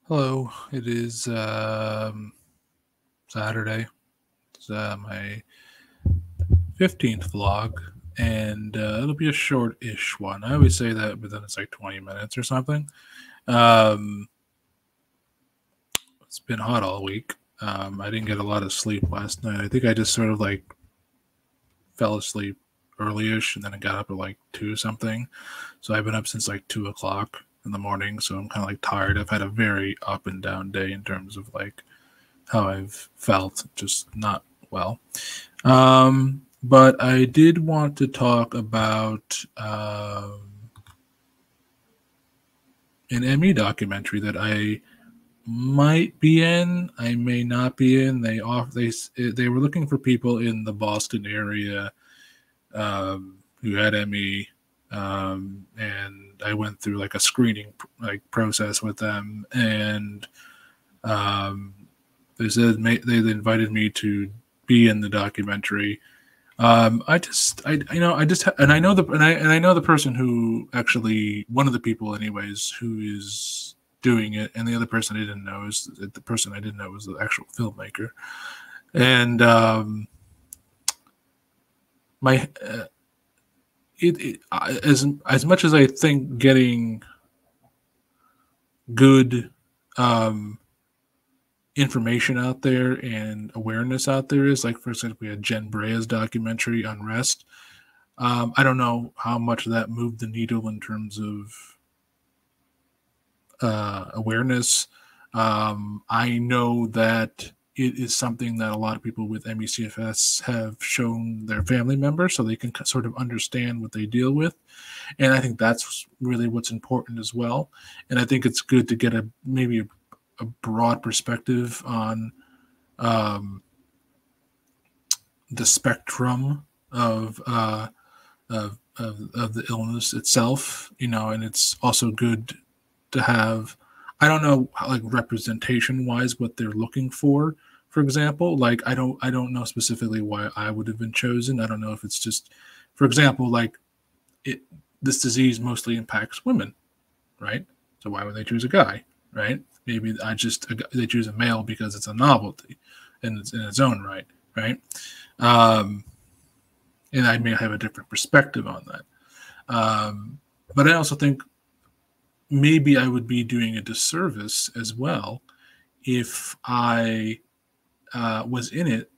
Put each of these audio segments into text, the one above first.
Hello, it is Saturday. It's my 15th vlog, and it'll be a short ish one. I always say that, but then it's like 20 minutes or something. Um, it's been hot all week. I didn't get a lot of sleep last night. I think I just sort of like fell asleep early-ish and then I got up at like 2 something. So I've been up since like 2 o'clock in the morning. So I'm kind of like tired. I've had a very up and down day in terms of like how I've felt, just not well. But I did want to talk about an Emmy documentary that I might be in. I may not be in. They were looking for people in the Boston area who had Emmy, and I went through like a screening like process with them, and um, they said they invited me to be in the documentary. I just, I just, and I know I know the person who actually, one of the people, anyways, who is doing it, and the other person I didn't know is the person I didn't know was the actual filmmaker, and my as much as I think getting good information out there and awareness out there is, like, for example, we had Jen Brea's documentary Unrest. I don't know how much that moved the needle in terms of awareness. I know that it is something that a lot of people with MECFS have shown their family members so they can sort of understand what they deal with. And I think that's really what's important as well. And I think it's good to get maybe a broad perspective on um, the spectrum of the illness itself, and it's also good to have, I don't know, like representation wise what they're looking for example. Like I don't know specifically why I would have been chosen. I don't know if it's just, for example, like it this disease mostly impacts women, right? So why would they choose a guy, right? Maybe they choose a male because it's a novelty in its own right, right? um and I may have a different perspective on that. But I also think maybe I would be doing a disservice as well if I was in it,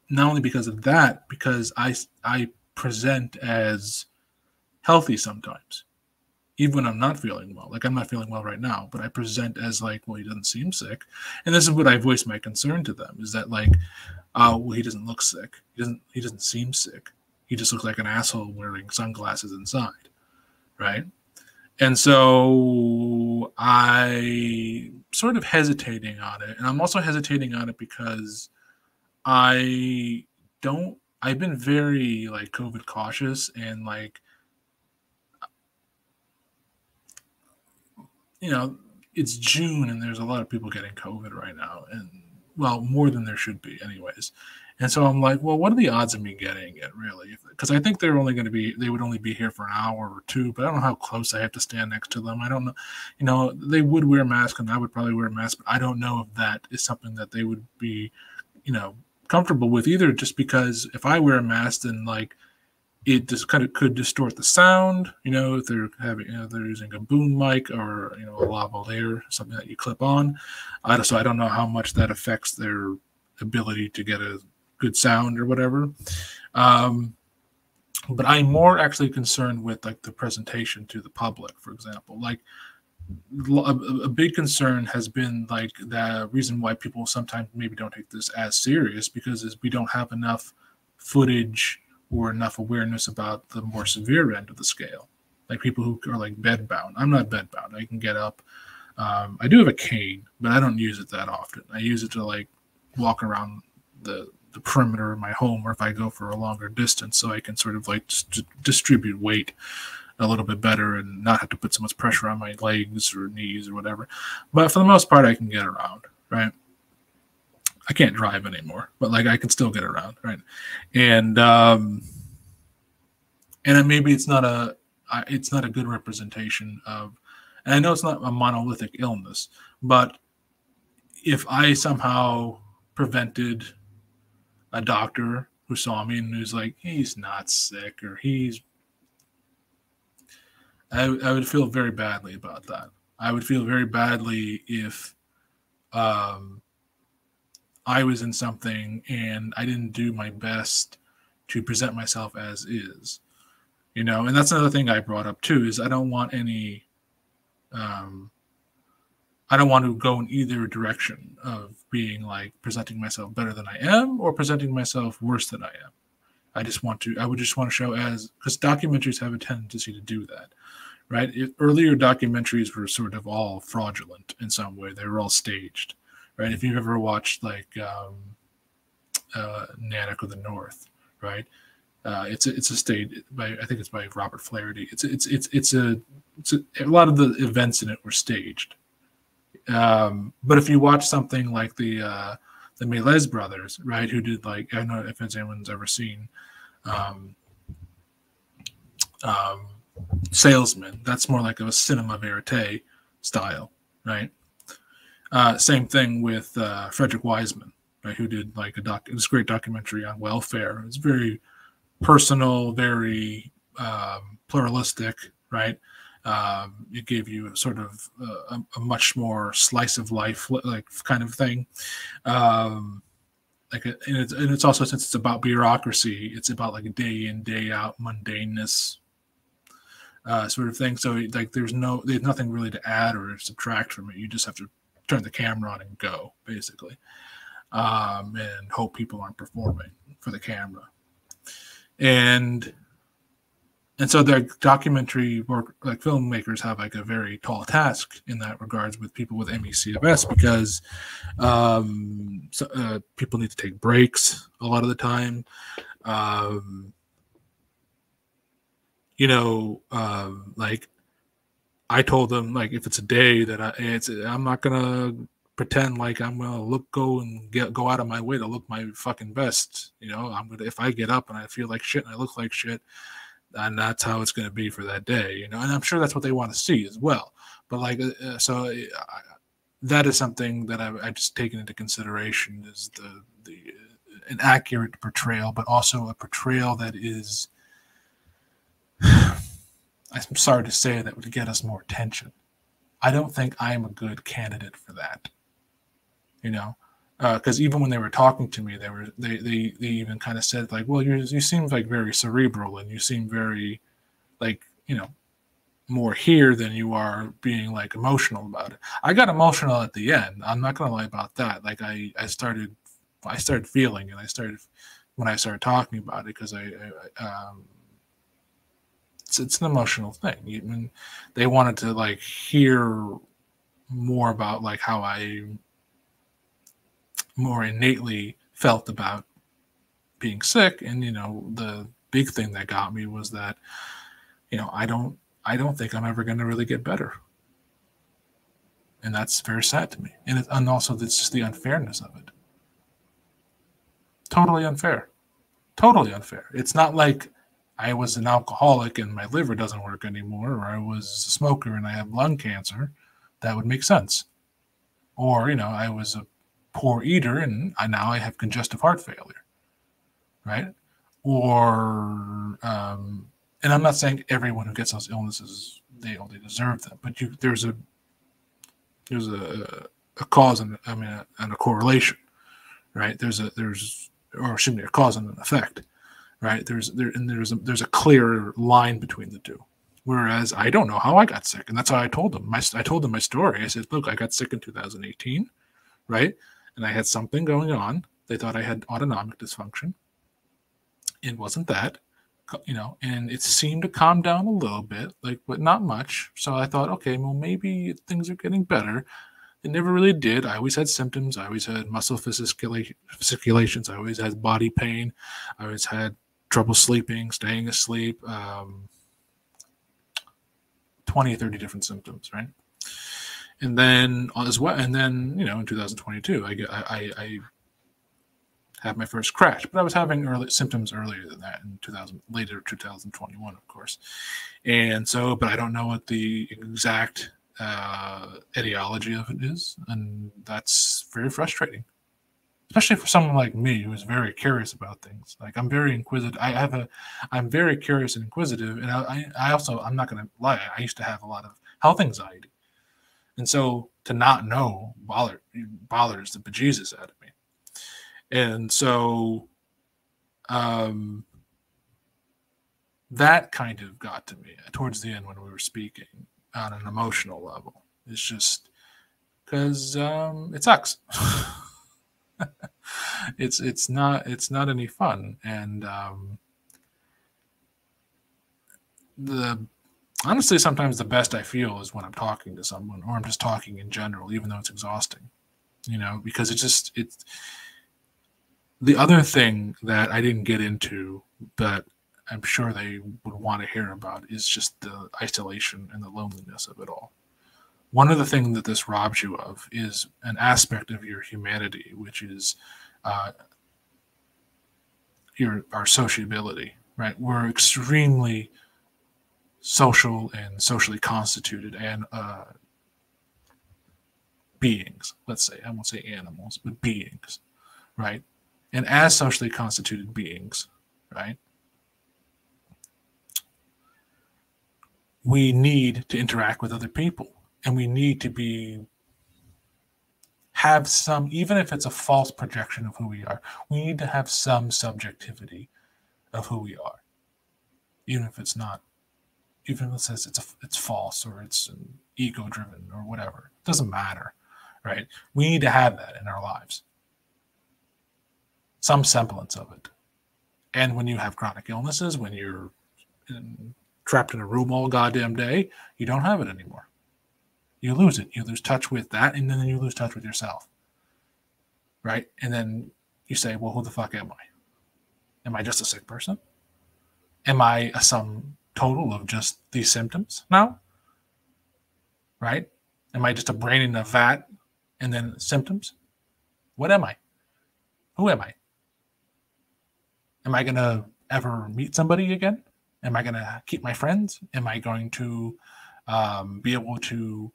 not only because of that, because I present as healthy sometimes, even when I'm not feeling well. Like I'm not feeling well right now, but I present as like, well, he doesn't seem sick, and this is what I voice my concern to them is that like, well, he doesn't look sick, he doesn't seem sick, he just looks like an asshole wearing sunglasses inside, right? And so I sort of hesitating on it. And I'm also hesitating on it because I don't, I've been very like COVID cautious and like, you know, it's June and there's a lot of people getting COVID right now. And well, more than there should be, anyways. And so I'm like, well, what are the odds of me getting it really? Because I think they would only be here for an hour or two, but I don't know how close I have to stand next to them. I don't know, they would wear a mask and I would probably wear a mask, but I don't know if that is something that they would be, you know, comfortable with either. Just because if I wear a mask, then like it just kind of could distort the sound, if they're having, they're using a boom mic or, a lavalier, something that you clip on. So I don't know how much that affects their ability to get a good sound or whatever. But I'm more actually concerned with like the presentation to the public, for example. Like a big concern has been like the reason why people sometimes maybe don't take this as serious because is we don't have enough footage or enough awareness about the more severe end of the scale, like people who are like bedbound. I'm not bedbound. I can get up. I do have a cane, but I don't use it that often. I use it to like walk around the perimeter of my home, or if I go for a longer distance, so I can sort of like distribute weight a little bit better and not have to put so much pressure on my legs or knees or whatever. But for the most part, I can get around, right? I can't drive anymore, but like I can still get around, right? And maybe it's not a good representation of And I know it's not a monolithic illness, but if I somehow prevented a doctor who saw me and who's like, he's not sick, or I would feel very badly about that. I would feel very badly if I was in something and I didn't do my best to present myself as is, and that's another thing I brought up too, is I don't want to go in either direction of being like presenting myself better than I am or presenting myself worse than I am. I would just want to show because documentaries have a tendency to do that, right? Earlier documentaries were sort of all fraudulent in some way. They were all staged, right? If you've ever watched like Nanook of the North, right? It's a stage I think it's by Robert Flaherty. It's a lot of the events in it were staged. But if you watch something like the Melez brothers, right, who did like, I don't know if anyone's ever seen Salesman, that's more like a cinema verite style, right? Same thing with Frederick Wiseman, right, who did like this great documentary on welfare. It's very personal, very pluralistic, right? It gave you sort of a much more slice of life like kind of thing. And it's also, since it's about bureaucracy, it's about like a day in, day out mundaneness sort of thing. So like there's nothing really to add or subtract from it. You just have to turn the camera on and go, basically, and hope people aren't performing for the camera. And so their documentary work, like filmmakers have like a very tall task in that regards with people with ME/CFS, because people need to take breaks a lot of the time. Like I told them, like, if it's a day that I'm not gonna pretend like I'm gonna go out of my way to look my fucking best. If I get up and I feel like shit and I look like shit, and that's how it's going to be for that day, and I'm sure that's what they want to see as well. But like, that is something that I just taken into consideration, is an accurate portrayal, but also a portrayal that is, I'm sorry to say, that would get us more attention. I don't think I'm a good candidate for that, because even when they were talking to me, they even kind of said like, well, you seem like very cerebral, and you seem very like, more here than you are being like emotional about it. I got emotional at the end. I'm not gonna lie about that. Like I started feeling, and when I started talking about it, because it's an emotional thing. Even they wanted to like hear more about like how I more innately felt about being sick. And the big thing that got me was that I don't think I'm ever going to really get better, and that's very sad to me. And also it's just the unfairness of it. Totally unfair. It's not like I was an alcoholic and my liver doesn't work anymore, or I was a smoker and I have lung cancer. That would make sense. Or I was a poor eater and now I have congestive heart failure, right? Or and I'm not saying everyone who gets those illnesses, they deserve them, but there's a cause and a correlation, right? There's a cause and an effect, right? There's a clear line between the two. Whereas I don't know how I got sick, and that's how I told them. I told them my story. I said, look, I got sick in 2018, right? And I had something going on. They thought I had autonomic dysfunction. It wasn't that, and it seemed to calm down a little bit, but not much. So I thought, okay, well, maybe things are getting better. It never really did. I always had symptoms. I always had muscle fasciculations. I always had body pain. I always had trouble sleeping, staying asleep, 20 or 30 different symptoms, right? And then as well, in 2022, I had my first crash, but I was having symptoms earlier than that in 2021, of course. And so, but I don't know what the exact ideology of it is, and that's very frustrating, especially for someone like me who is very curious about things. Like, I'm very inquisitive. I'm very curious and inquisitive, and I also, I'm not going to lie, I used to have a lot of health anxiety, and so to not know bothers the bejesus out of me, and so that kind of got to me towards the end when we were speaking on an emotional level. It's just because it sucks. It's not any fun, and the honestly, sometimes the best I feel is when I'm talking to someone, or I'm just talking in general, even though it's exhausting, because it's the other thing that I didn't get into, but I'm sure they would want to hear about, is just the isolation and the loneliness of it all. One of the things that this robs you of is an aspect of your humanity, which is our sociability, right? We're extremely social and socially constituted and beings, let's say. I won't say animals, but beings, right? And as socially constituted beings, right, we need to interact with other people, and we need to have some, even if it's a false projection of who we are, we need to have some subjectivity of who we are, even if it's not, even if it says it's false or it's ego driven or whatever. It doesn't matter, right? We need to have that in our lives, some semblance of it. And when you have chronic illnesses, when you're trapped in a room all goddamn day, you don't have it anymore. You lose it. You lose touch with that, and then you lose touch with yourself, right? And then you say, well, who the fuck am I? Am I just a sick person? Am I a sum total of just these symptoms now? Right? Am I just a brain in a vat and then symptoms? What am I? Who am I? Am I going to ever meet somebody again? Am I going to keep my friends? Am I going to be able to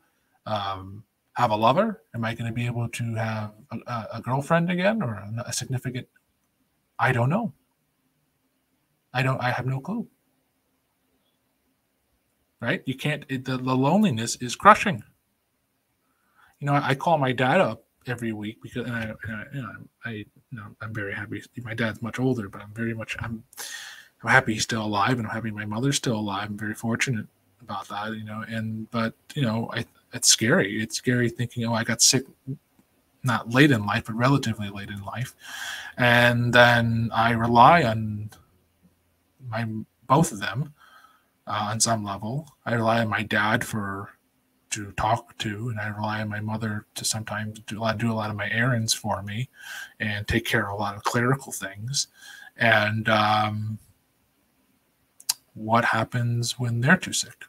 have a lover? Am I going to be able to have a girlfriend again, or a significant? I don't know. I have no clue. Right? You can't. The loneliness is crushing. I call my dad up every week because, I'm very happy. My dad's much older, but I'm happy he's still alive, and I'm happy my mother's still alive. I'm very fortunate about that, it's scary. It's scary thinking, I got sick, not late in life, but relatively late in life. And then I rely on both of them on some level. I rely on my dad to talk to, and I rely on my mother to sometimes do a lot of my errands for me and take care of a lot of clerical things. And what happens when they're too sick,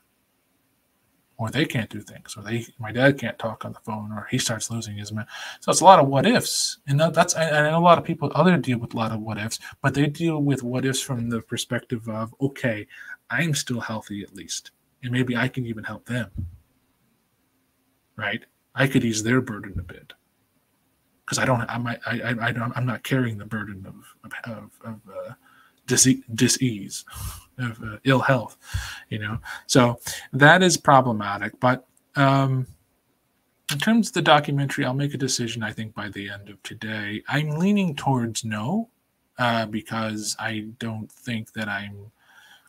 or they can't do things, or my dad can't talk on the phone, or he starts losing his mind. So it's a lot of what ifs, and that's, I know a lot of people deal with a lot of what ifs, but they deal with what ifs from the perspective of, okay, I'm still healthy at least, and maybe I can even help them, right? I could ease their burden a bit because I'm not carrying the burden of disease, of ill health, So that is problematic. But in terms of the documentary, I'll make a decision, I think, by the end of today. I'm leaning towards no, because I don't think that I'm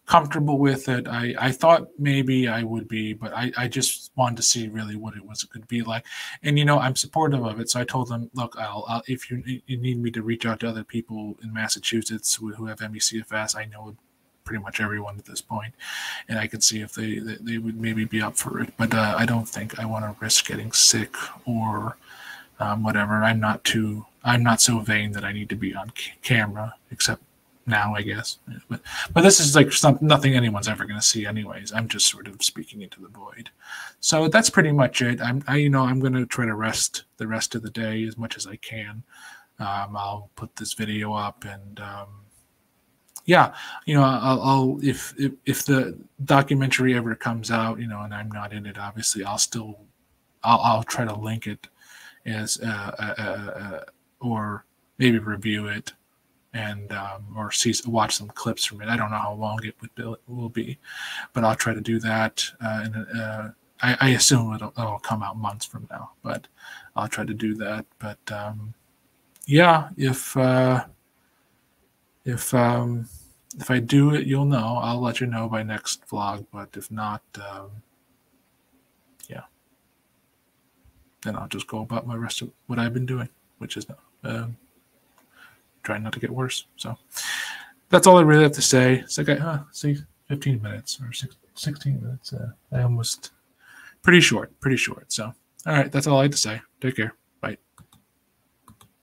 comfortable with it. I thought maybe I would be, but I just wanted to see really what it could be like. And, I'm supportive of it. So I told them, look, I'll if you need me to reach out to other people in Massachusetts who have ME/CFS, I know pretty much everyone at this point, and I can see if they would maybe be up for it. But I don't think I want to risk getting sick or whatever. I'm not so vain that I need to be on camera, except now, I guess. But this is like nothing anyone's ever going to see anyways. I'm just sort of speaking into the void. So that's pretty much it. I'm going to try to rest the rest of the day as much as I can. I'll put this video up, and Yeah, I'll if the documentary ever comes out, and I'm not in it, obviously, I'll try to link it as or maybe review it and or watch some clips from it. I don't know how long will be, but I'll try to do that. I assume it'll come out months from now, but I'll try to do that. But yeah, if I do it, you'll know. I'll let you know by next vlog. But if not, yeah, then I'll just go about my rest of what I've been doing, which is trying not to get worse. So that's all I really have to say. It's like say 15 minutes or 16 minutes. I almost pretty short. So all right, that's all I had to say. Take care. Bye.